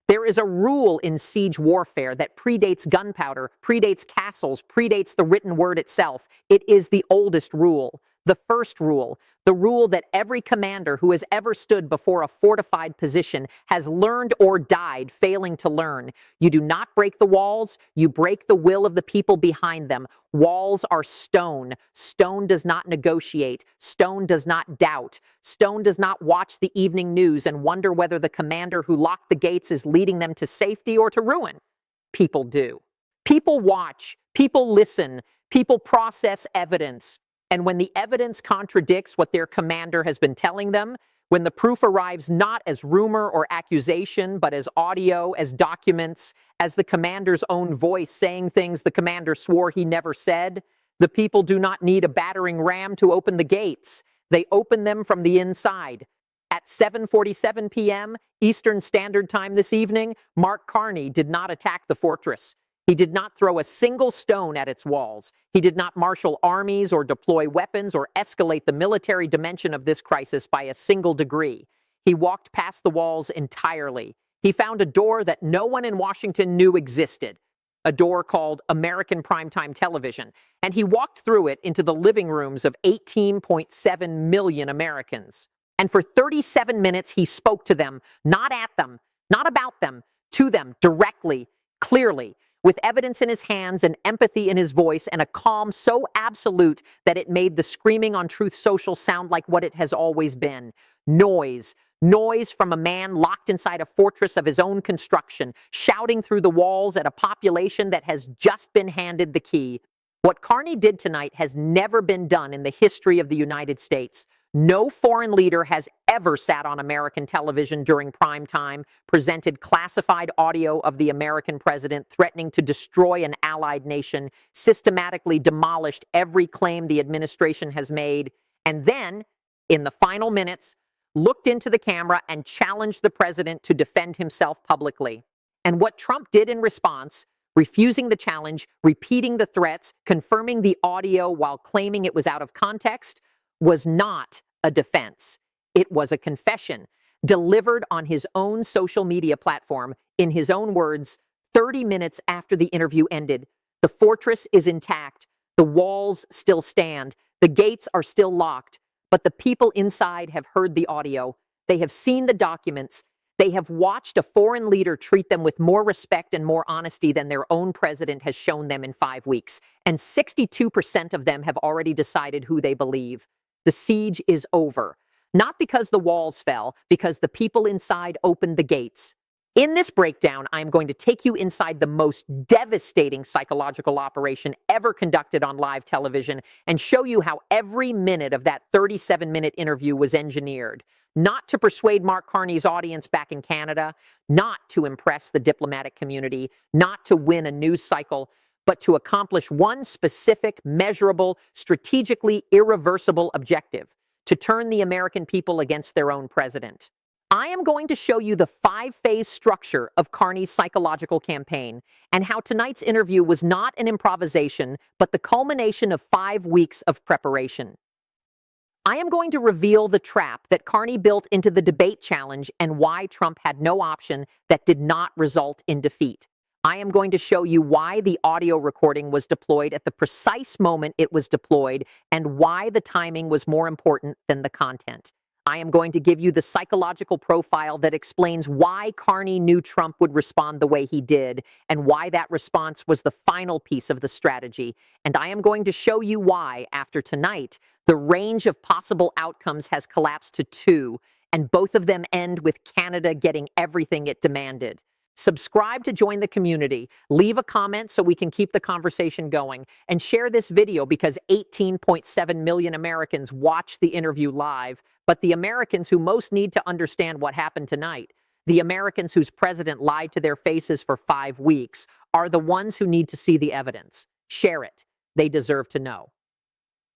There is a rule in siege warfare that predates gunpowder, predates castles, predates the written word itself. It is the oldest rule, the first rule, the rule that every commander who has ever stood before a fortified position has learned or died failing to learn. You do not break the walls, you break the will of the people behind them. Walls are stone. Stone does not negotiate. Stone does not doubt. Stone does not watch the evening news and wonder whether the commander who locked the gates is leading them to safety or to ruin. People do. People watch. People listen. People process evidence. And when the evidence contradicts what their commander has been telling them, when the proof arrives not as rumor or accusation, but as audio, as documents, as the commander's own voice saying things the commander swore he never said, the people do not need a battering ram to open the gates. They open them from the inside. At 7:47 p.m. Eastern Standard Time this evening, Mark Carney did not attack the fortress. He did not throw a single stone at its walls. He did not marshal armies or deploy weapons or escalate the military dimension of this crisis by a single degree. He walked past the walls entirely. He found a door that no one in Washington knew existed, a door called American primetime television, and he walked through it into the living rooms of 18.7 million Americans. And for 37 minutes, he spoke to them, not at them, not about them, to them, directly, clearly, with evidence in his hands and empathy in his voice and a calm so absolute that it made the screaming on Truth Social sound like what it has always been. Noise. Noise from a man locked inside a fortress of his own construction, shouting through the walls at a population that has just been handed the key. What Carney did tonight has never been done in the history of the United States. No foreign leader has ever sat on American television during prime time, presented classified audio of the American president threatening to destroy an allied nation, systematically demolished every claim the administration has made, and then, in the final minutes, looked into the camera and challenged the president to defend himself publicly. And what Trump did in response, refusing the challenge, repeating the threats, confirming the audio while claiming it was out of context, was not a defense. It was a confession, delivered on his own social media platform, in his own words, 30 minutes after the interview ended. The fortress is intact. The walls still stand. The gates are still locked. But the people inside have heard the audio. They have seen the documents. They have watched a foreign leader treat them with more respect and more honesty than their own president has shown them in 5 weeks. And 62% of them have already decided who they believe. The siege is over. Not because the walls fell, because the people inside opened the gates. In this breakdown, I'm going to take you inside the most devastating psychological operation ever conducted on live television and show you how every minute of that 37-minute interview was engineered. Not to persuade Mark Carney's audience back in Canada, not to impress the diplomatic community, not to win a news cycle, but to accomplish one specific, measurable, strategically irreversible objective: to turn the American people against their own president. I am going to show you the 5-phase structure of Carney's psychological campaign and how tonight's interview was not an improvisation, but the culmination of 5 weeks of preparation. I am going to reveal the trap that Carney built into the debate challenge and why Trump had no option that did not result in defeat. I am going to show you why the audio recording was deployed at the precise moment it was deployed and why the timing was more important than the content. I am going to give you the psychological profile that explains why Carney knew Trump would respond the way he did and why that response was the final piece of the strategy. And I am going to show you why, after tonight, the range of possible outcomes has collapsed to 2, and both of them end with Canada getting everything it demanded. Subscribe to join the community, leave a comment so we can keep the conversation going, and share this video because 18.7 million Americans watch the interview live, but the Americans who most need to understand what happened tonight, the Americans whose president lied to their faces for 5 weeks, are the ones who need to see the evidence. Share it. They deserve to know.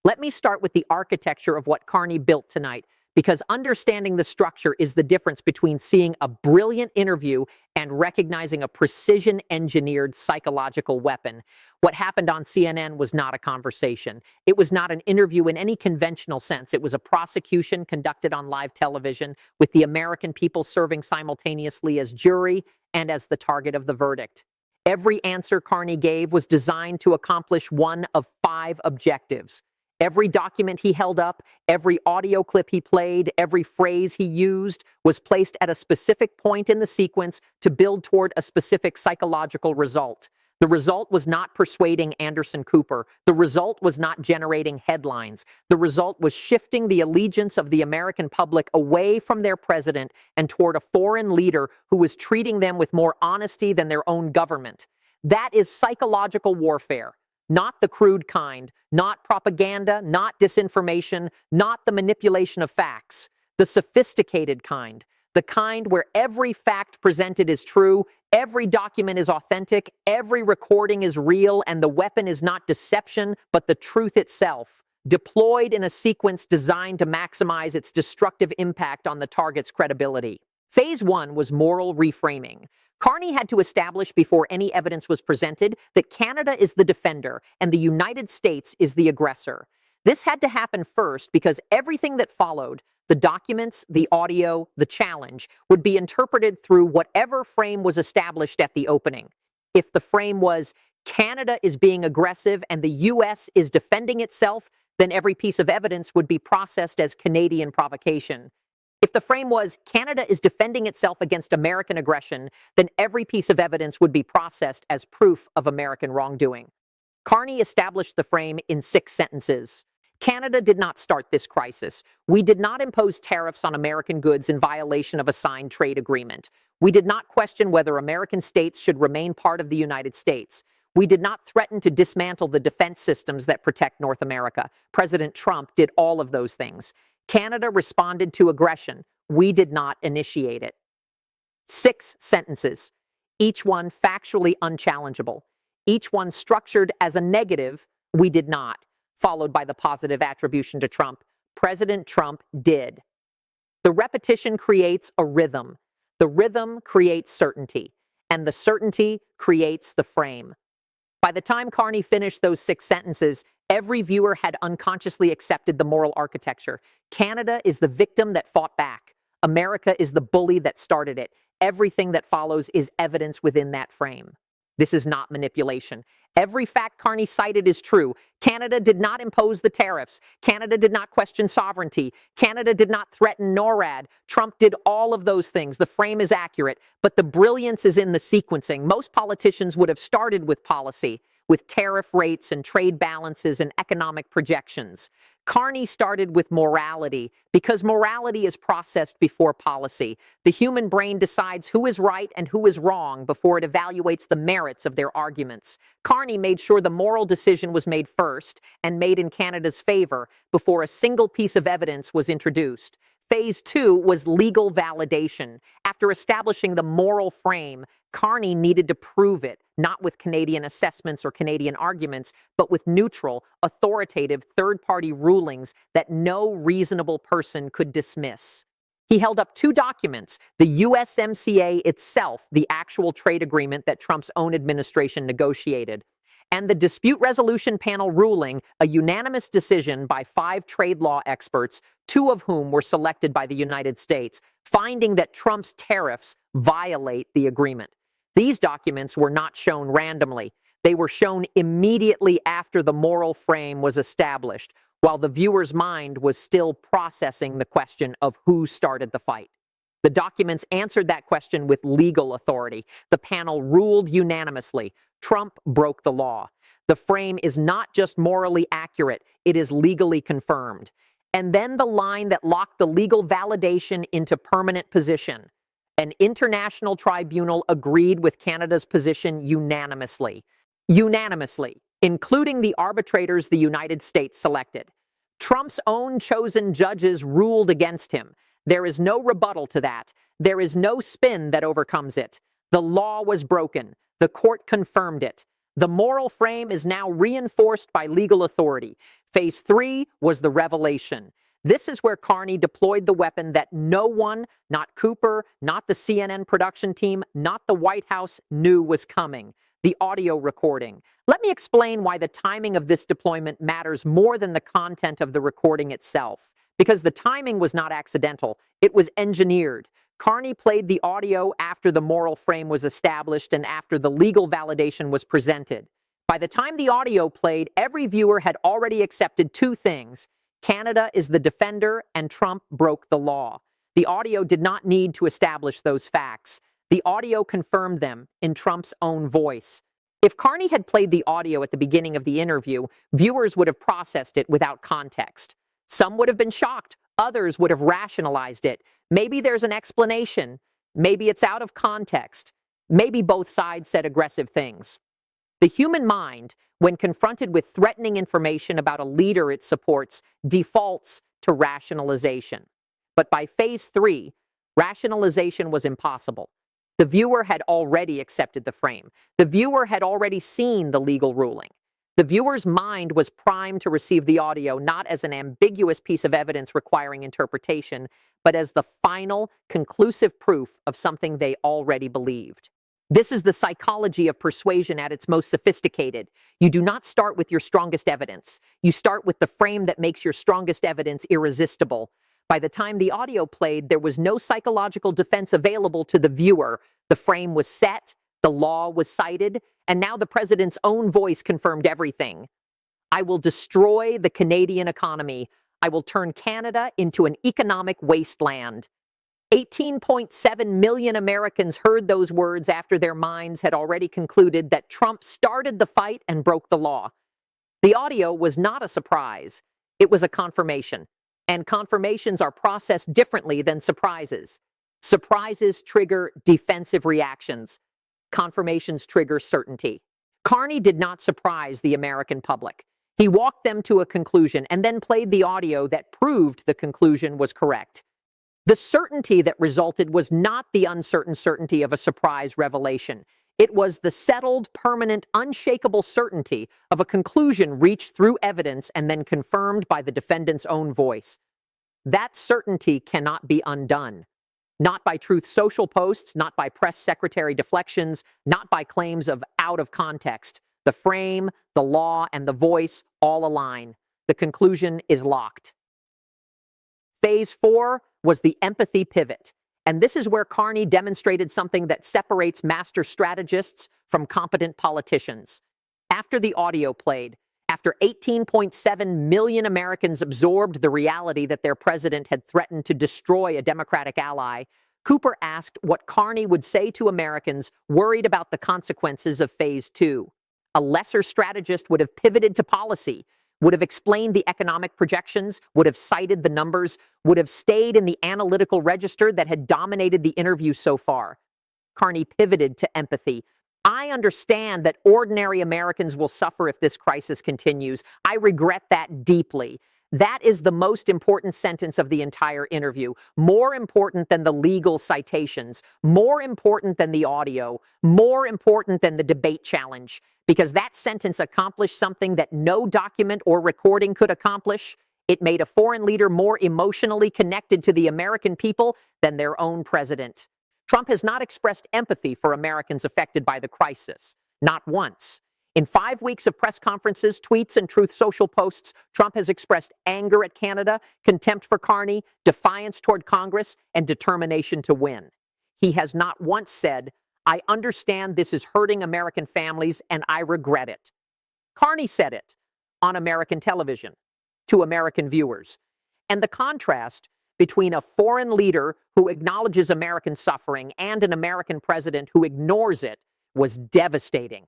Let me start with the architecture of what Carney built tonight, because understanding the structure is the difference between seeing a brilliant interview and recognizing a precision-engineered psychological weapon. What happened on CNN was not a conversation. It was not an interview in any conventional sense. It was a prosecution conducted on live television with the American people serving simultaneously as jury and as the target of the verdict. Every answer Carney gave was designed to accomplish one of 5 objectives. Every document he held up, every audio clip he played, every phrase he used was placed at a specific point in the sequence to build toward a specific psychological result. The result was not persuading Anderson Cooper. The result was not generating headlines. The result was shifting the allegiance of the American public away from their president and toward a foreign leader who was treating them with more honesty than their own government. That is psychological warfare. Not the crude kind, not propaganda, not disinformation, not the manipulation of facts. The sophisticated kind, the kind where every fact presented is true, every document is authentic, every recording is real, and the weapon is not deception, but the truth itself, deployed in a sequence designed to maximize its destructive impact on the target's credibility. Phase 1 was moral reframing. Carney had to establish before any evidence was presented that Canada is the defender and the United States is the aggressor. This had to happen first because everything that followed, the documents, the audio, the challenge, would be interpreted through whatever frame was established at the opening. If the frame was, Canada is being aggressive and the U.S. is defending itself, then every piece of evidence would be processed as Canadian provocation. If the frame was, Canada is defending itself against American aggression, then every piece of evidence would be processed as proof of American wrongdoing. Carney established the frame in 6 sentences. Canada did not start this crisis. We did not impose tariffs on American goods in violation of a signed trade agreement. We did not question whether American states should remain part of the United States. We did not threaten to dismantle the defense systems that protect North America. President Trump did all of those things. Canada responded to aggression. We did not initiate it. 6 sentences, each one factually unchallengeable, each one structured as a negative, we did not, followed by the positive attribution to Trump. President Trump did. The repetition creates a rhythm. The rhythm creates certainty, and the certainty creates the frame. By the time Carney finished those 6 sentences, every viewer had unconsciously accepted the moral architecture. Canada is the victim that fought back. America is the bully that started it. Everything that follows is evidence within that frame. This is not manipulation. Every fact Carney cited is true. Canada did not impose the tariffs. Canada did not question sovereignty. Canada did not threaten NORAD. Trump did all of those things. The frame is accurate, but the brilliance is in the sequencing. Most politicians would have started with policy, with tariff rates and trade balances and economic projections. Carney started with morality because morality is processed before policy. The human brain decides who is right and who is wrong before it evaluates the merits of their arguments. Carney made sure the moral decision was made first and made in Canada's favor before a single piece of evidence was introduced. Phase 2 was legal validation. After establishing the moral frame, Carney needed to prove it, not with Canadian assessments or Canadian arguments, but with neutral, authoritative, third-party rulings that no reasonable person could dismiss. He held up 2 documents, the USMCA itself, the actual trade agreement that Trump's own administration negotiated, and the Dispute Resolution Panel ruling, a unanimous decision by 5 trade law experts, 2 of whom were selected by the United States, finding that Trump's tariffs violate the agreement. These documents were not shown randomly. They were shown immediately after the moral frame was established, while the viewer's mind was still processing the question of who started the fight. The documents answered that question with legal authority. The panel ruled unanimously. Trump broke the law. The frame is not just morally accurate, it is legally confirmed. And then the line that locked the legal validation into permanent position. An international tribunal agreed with Canada's position unanimously. Unanimously, including the arbitrators the United States selected. Trump's own chosen judges ruled against him. There is no rebuttal to that. There is no spin that overcomes it. The law was broken. The court confirmed it. The moral frame is now reinforced by legal authority. Phase 3 was the revelation. This is where Carney deployed the weapon that no one, not Cooper, not the CNN production team, not the White House, knew was coming: the audio recording. Let me explain why the timing of this deployment matters more than the content of the recording itself. Because the timing was not accidental, it was engineered. Carney played the audio after the moral frame was established and after the legal validation was presented. By the time the audio played, every viewer had already accepted two things: Canada is the defender and Trump broke the law. The audio did not need to establish those facts. The audio confirmed them in Trump's own voice. If Carney had played the audio at the beginning of the interview, viewers would have processed it without context. Some would have been shocked. Others would have rationalized it. Maybe there's an explanation. Maybe it's out of context. Maybe both sides said aggressive things. The human mind, when confronted with threatening information about a leader it supports, defaults to rationalization. But by phase 3, rationalization was impossible. The viewer had already accepted the frame. The viewer had already seen the legal ruling. The viewer's mind was primed to receive the audio not as an ambiguous piece of evidence requiring interpretation, but as the final, conclusive proof of something they already believed. This is the psychology of persuasion at its most sophisticated. You do not start with your strongest evidence. You start with the frame that makes your strongest evidence irresistible. By the time the audio played, there was no psychological defense available to the viewer. The frame was set, the law was cited, and now the president's own voice confirmed everything. I will destroy the Canadian economy. I will turn Canada into an economic wasteland. 18.7 million Americans heard those words after their minds had already concluded that Trump started the fight and broke the law. The audio was not a surprise. It was a confirmation. And confirmations are processed differently than surprises. Surprises trigger defensive reactions. Confirmations trigger certainty. Carney did not surprise the American public. He walked them to a conclusion and then played the audio that proved the conclusion was correct. The certainty that resulted was not the uncertain certainty of a surprise revelation. It was the settled, permanent, unshakable certainty of a conclusion reached through evidence and then confirmed by the defendant's own voice. That certainty cannot be undone. Not by Truth Social posts, not by press secretary deflections, not by claims of out of context. The frame, the law, and the voice all align. The conclusion is locked. Phase 4 was the empathy pivot. And this is where Carney demonstrated something that separates master strategists from competent politicians. After the audio played, after 18.7 million Americans absorbed the reality that their president had threatened to destroy a Democratic ally, Cooper asked what Carney would say to Americans worried about the consequences of Phase 2. A lesser strategist would have pivoted to policy, would have explained the economic projections, would have cited the numbers, would have stayed in the analytical register that had dominated the interview so far. Carney pivoted to empathy. I understand that ordinary Americans will suffer if this crisis continues. I regret that deeply. That is the most important sentence of the entire interview. More important than the legal citations, more important than the audio, more important than the debate challenge. Because that sentence accomplished something that no document or recording could accomplish. It made a foreign leader more emotionally connected to the American people than their own president. Trump has not expressed empathy for Americans affected by the crisis. Not once. In 5 weeks of press conferences, tweets, and Truth Social posts, Trump has expressed anger at Canada, contempt for Carney, defiance toward Congress, and determination to win. He has not once said, I understand this is hurting American families, and I regret it. Carney said it on American television to American viewers. And the contrast between a foreign leader who acknowledges American suffering and an American president who ignores it was devastating.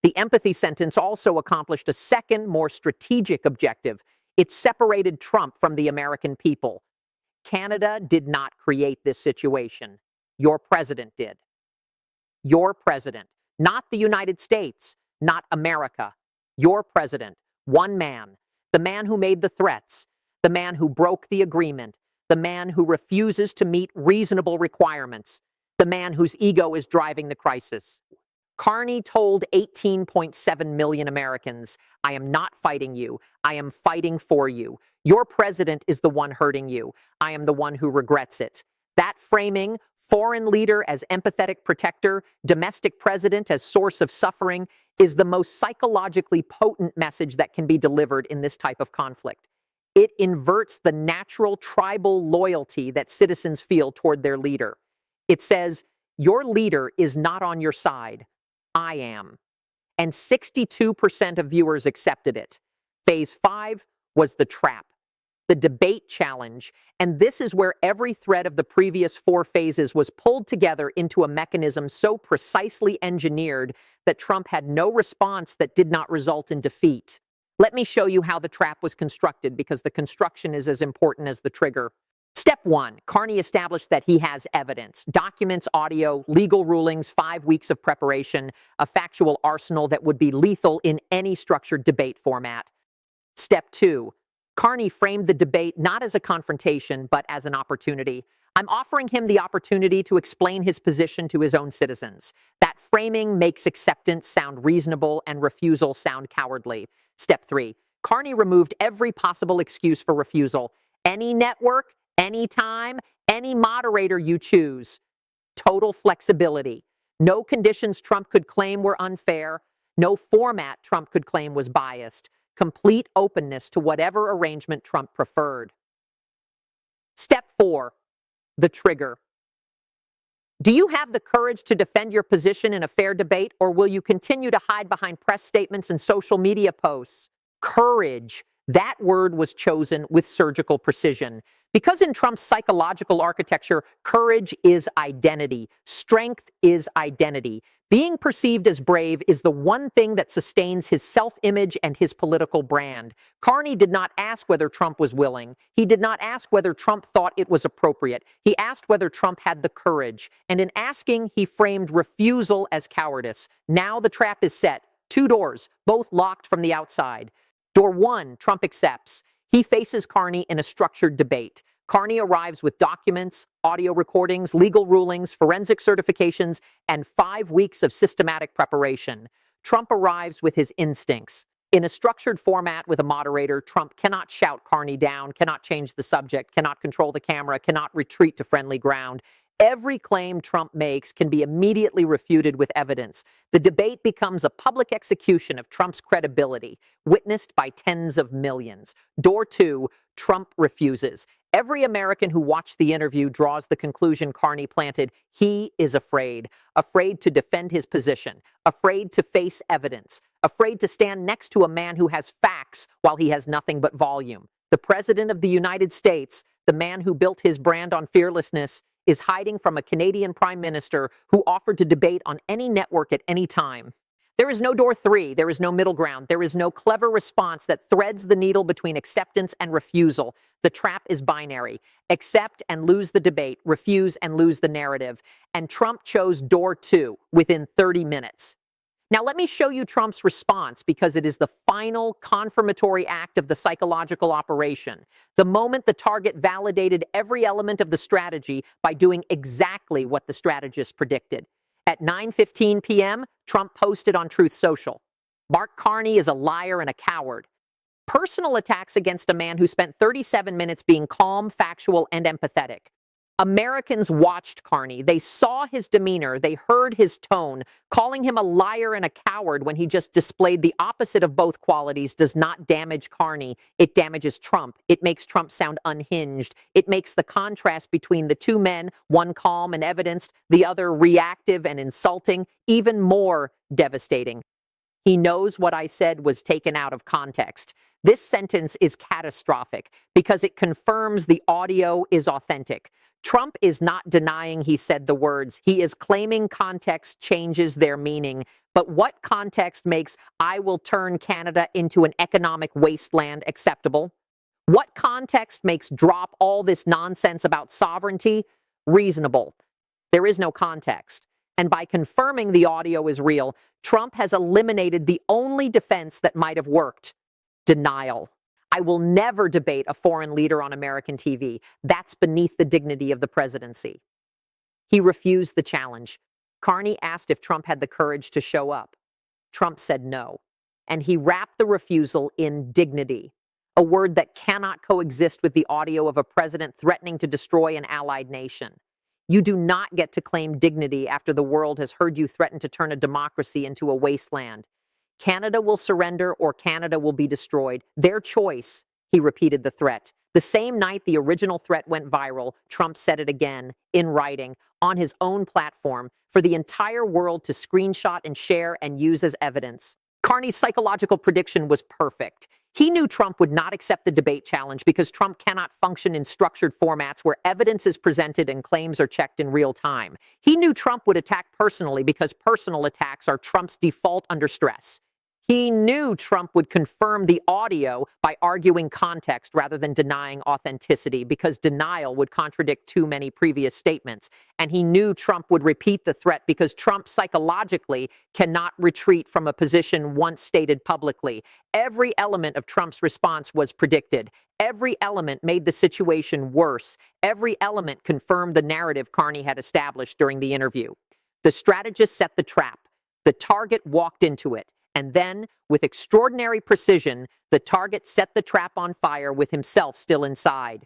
The empathy sentence also accomplished a second, more strategic objective. It separated Trump from the American people. Canada did not create this situation. Your president did. Your president, not the United States, not America. Your president, one man, the man who made the threats, the man who broke the agreement, the man who refuses to meet reasonable requirements, the man whose ego is driving the crisis. Carney told 18.7 million Americans, I am not fighting you. I am fighting for you. Your president is the one hurting you. I am the one who regrets it. That framing, foreign leader as empathetic protector, domestic president as source of suffering, is the most psychologically potent message that can be delivered in this type of conflict. It inverts the natural tribal loyalty that citizens feel toward their leader. It says, your leader is not on your side. I am. And 62% of viewers accepted it. Phase 5 was the trap, the debate challenge, and this is where every thread of the previous 4 phases was pulled together into a mechanism so precisely engineered that Trump had no response that did not result in defeat. Let me show you how the trap was constructed, because the construction is as important as the trigger. Step 1, Carney established that he has evidence, documents, audio, legal rulings, 5 weeks of preparation, a factual arsenal that would be lethal in any structured debate format. Step 2, Carney framed the debate not as a confrontation, but as an opportunity. I'm offering him the opportunity to explain his position to his own citizens. That framing makes acceptance sound reasonable and refusal sound cowardly. Step 3, Carney removed every possible excuse for refusal. Any network, any time, any moderator you choose. Total flexibility. No conditions Trump could claim were unfair. No format Trump could claim was biased. Complete openness to whatever arrangement Trump preferred. Step 4, the trigger. Do you have the courage to defend your position in a fair debate, or will you continue to hide behind press statements and social media posts? Courage. That word was chosen with surgical precision. Because in Trump's psychological architecture, courage is identity. Strength is identity. Being perceived as brave is the one thing that sustains his self-image and his political brand. Carney did not ask whether Trump was willing. He did not ask whether Trump thought it was appropriate. He asked whether Trump had the courage. And in asking, he framed refusal as cowardice. Now the trap is set. 2 doors, both locked from the outside. Door 1, Trump accepts. He faces Carney in a structured debate. Carney arrives with documents, audio recordings, legal rulings, forensic certifications, and 5 weeks of systematic preparation. Trump arrives with his instincts. In a structured format with a moderator, Trump cannot shout Carney down, cannot change the subject, cannot control the camera, cannot retreat to friendly ground. Every claim Trump makes can be immediately refuted with evidence. The debate becomes a public execution of Trump's credibility, witnessed by tens of millions. Door 2, Trump refuses. Every American who watched the interview draws the conclusion Carney planted. He is afraid. Afraid to defend his position. Afraid to face evidence. Afraid to stand next to a man who has facts while he has nothing but volume. The President of the United States, the man who built his brand on fearlessness, is hiding from a Canadian Prime Minister who offered to debate on any network at any time. There is no door 3. There is no middle ground. There is no clever response that threads the needle between acceptance and refusal. The trap is binary. Accept and lose the debate. Refuse and lose the narrative. And Trump chose door 2 within 30 minutes. Now, let me show you Trump's response, because it is the final confirmatory act of the psychological operation. The moment the target validated every element of the strategy by doing exactly what the strategist predicted. At 9:15 p.m., Trump posted on Truth Social, "Mark Carney is a liar and a coward." Personal attacks against a man who spent 37 minutes being calm, factual, and empathetic. Americans watched Carney. They saw his demeanor. They heard his tone. Calling him a liar and a coward when he just displayed the opposite of both qualities does not damage Carney. It damages Trump. It makes Trump sound unhinged. It makes the contrast between the two men, one calm and evidenced, the other reactive and insulting, even more devastating. He knows what I said was taken out of context. This sentence is catastrophic because it confirms the audio is authentic. Trump is not denying he said the words. He is claiming context changes their meaning. But what context makes "I will turn Canada into an economic wasteland" acceptable? What context makes "drop all this nonsense about sovereignty" reasonable? There is no context. And by confirming the audio is real, Trump has eliminated the only defense that might have worked: denial. I will never debate a foreign leader on American TV. That's beneath the dignity of the presidency. He refused the challenge. Carney asked if Trump had the courage to show up. Trump said no. And he wrapped the refusal in dignity. a word that cannot coexist with the audio of a president threatening to destroy an allied nation. You do not get to claim dignity after the world has heard you threaten to turn a democracy into a wasteland. Canada will surrender or Canada will be destroyed. Their choice, he repeated the threat. The same night the original threat went viral, Trump said it again, in writing, on his own platform, for the entire world to screenshot and share and use as evidence. Carney's psychological prediction was perfect. He knew Trump would not accept the debate challenge because Trump cannot function in structured formats where evidence is presented and claims are checked in real time. He knew Trump would attack personally because personal attacks are Trump's default under stress. He knew Trump would confirm the audio by arguing context rather than denying authenticity because denial would contradict too many previous statements. And he knew Trump would repeat the threat because Trump psychologically cannot retreat from a position once stated publicly. Every element of Trump's response was predicted. Every element made the situation worse. Every element confirmed the narrative Carney had established during the interview. The strategist set the trap. The target walked into it. And then, with extraordinary precision, the target set the trap on fire with himself still inside.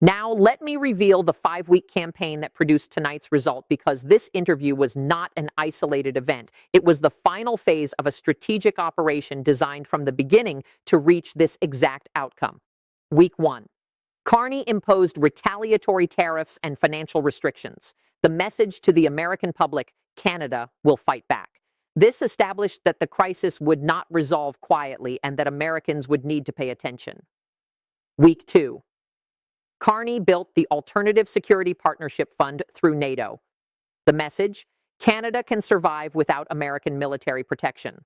Now, let me reveal the 5-week campaign that produced tonight's result because this interview was not an isolated event. It was the final phase of a strategic operation designed from the beginning to reach this exact outcome. Week 1. Carney imposed retaliatory tariffs and financial restrictions. The message to the American public, Canada will fight back. This established that the crisis would not resolve quietly and that Americans would need to pay attention. Week 2. Carney built the Alternative Security Partnership Fund through NATO. The message, Canada can survive without American military protection.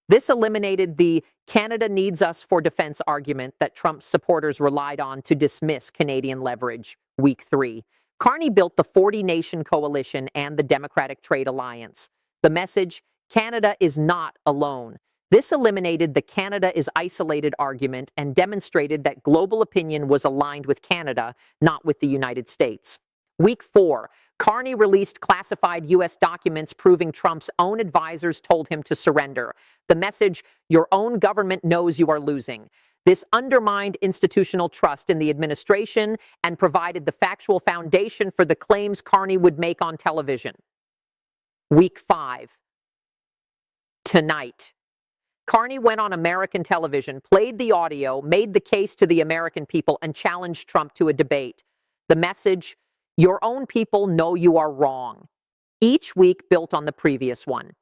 This eliminated the Canada needs us for defense argument that Trump's supporters relied on to dismiss Canadian leverage. Week 3. Carney built the 40-nation coalition and the Democratic Trade Alliance. The message, Canada is not alone. This eliminated the Canada is isolated argument and demonstrated that global opinion was aligned with Canada, not with the United States. Week 4. Carney released classified U.S. documents proving Trump's own advisors told him to surrender. The message, your own government knows you are losing. This undermined institutional trust in the administration and provided the factual foundation for the claims Carney would make on television. Week 5. Tonight. Carney went on American television, played the audio, made the case to the American people, and challenged Trump to a debate. The message, your own people know you are wrong. Each week built on the previous one.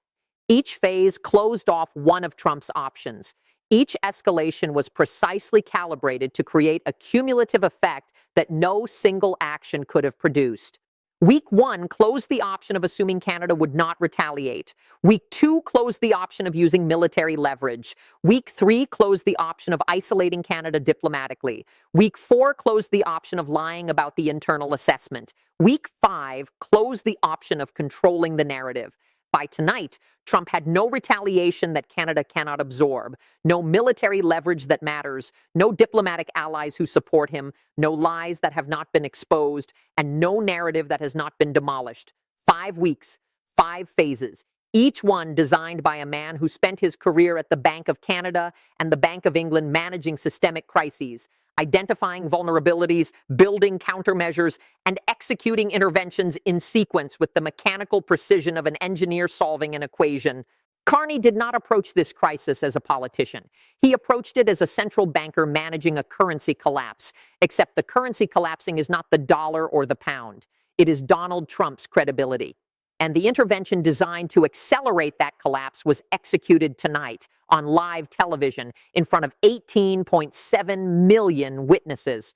Each phase closed off one of Trump's options. Each escalation was precisely calibrated to create a cumulative effect that no single action could have produced. Week 1 closed the option of assuming Canada would not retaliate. Week 2 closed the option of using military leverage. Week 3 closed the option of isolating Canada diplomatically. Week 4 closed the option of lying about the internal assessment. Week 5 closed the option of controlling the narrative. By tonight, Trump had no retaliation that Canada cannot absorb, no military leverage that matters, no diplomatic allies who support him, no lies that have not been exposed, and no narrative that has not been demolished. 5 weeks, 5 phases, each one designed by a man who spent his career at the Bank of Canada and the Bank of England managing systemic crises, identifying vulnerabilities, building countermeasures, and executing interventions in sequence with the mechanical precision of an engineer solving an equation. Carney did not approach this crisis as a politician. He approached it as a central banker managing a currency collapse, except the currency collapsing is not the dollar or the pound. It is Donald Trump's credibility. And the intervention designed to accelerate that collapse was executed tonight on live television in front of 18.7 million witnesses.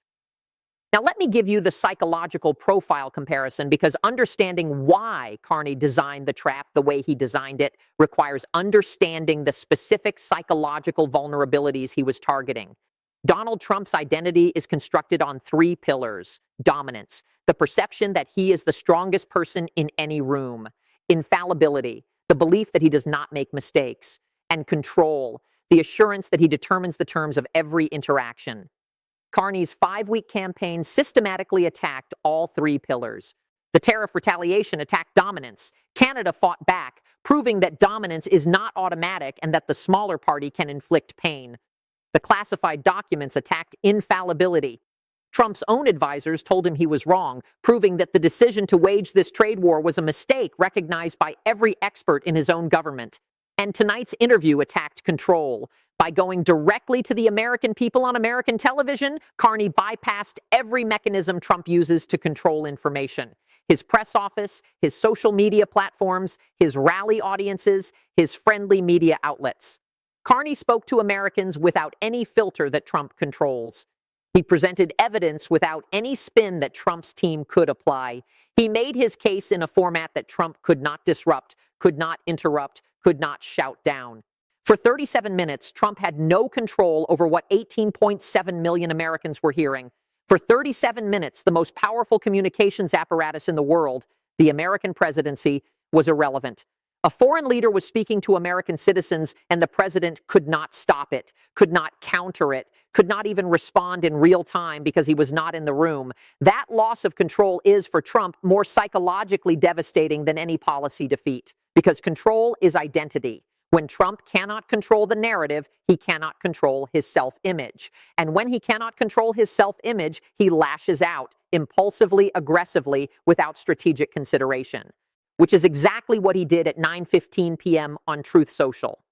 Now, let me give you the psychological profile comparison because understanding why Carney designed the trap the way he designed it requires understanding the specific psychological vulnerabilities he was targeting. Donald Trump's identity is constructed on 3 pillars: dominance, the perception that he is the strongest person in any room; infallibility, the belief that he does not make mistakes; and control, the assurance that he determines the terms of every interaction. Carney's 5-week campaign systematically attacked all 3 pillars. The tariff retaliation attacked dominance. Canada fought back, proving that dominance is not automatic and that the smaller party can inflict pain. The classified documents attacked infallibility. Trump's own advisors told him he was wrong, proving that the decision to wage this trade war was a mistake recognized by every expert in his own government. And tonight's interview attacked control. By going directly to the American people on American television, Carney bypassed every mechanism Trump uses to control information. His press office, his social media platforms, his rally audiences, his friendly media outlets. Carney spoke to Americans without any filter that Trump controls. He presented evidence without any spin that Trump's team could apply. He made his case in a format that Trump could not disrupt, could not interrupt, could not shout down. For 37 minutes, Trump had no control over what 18.7 million Americans were hearing. For 37 minutes, the most powerful communications apparatus in the world, the American presidency, was irrelevant. A foreign leader was speaking to American citizens, and the president could not stop it, could not counter it, could not even respond in real time because he was not in the room. That loss of control is, for Trump, more psychologically devastating than any policy defeat, because control is identity. When Trump cannot control the narrative, he cannot control his self-image. And when he cannot control his self-image, he lashes out, impulsively, aggressively, without strategic consideration. Which is exactly what he did at 9:15 p.m. on Truth Social.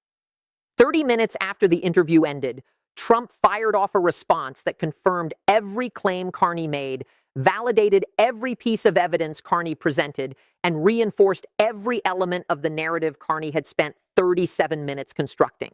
30 minutes after the interview ended, Trump fired off a response that confirmed every claim Carney made, validated every piece of evidence Carney presented, and reinforced every element of the narrative Carney had spent 37 minutes constructing.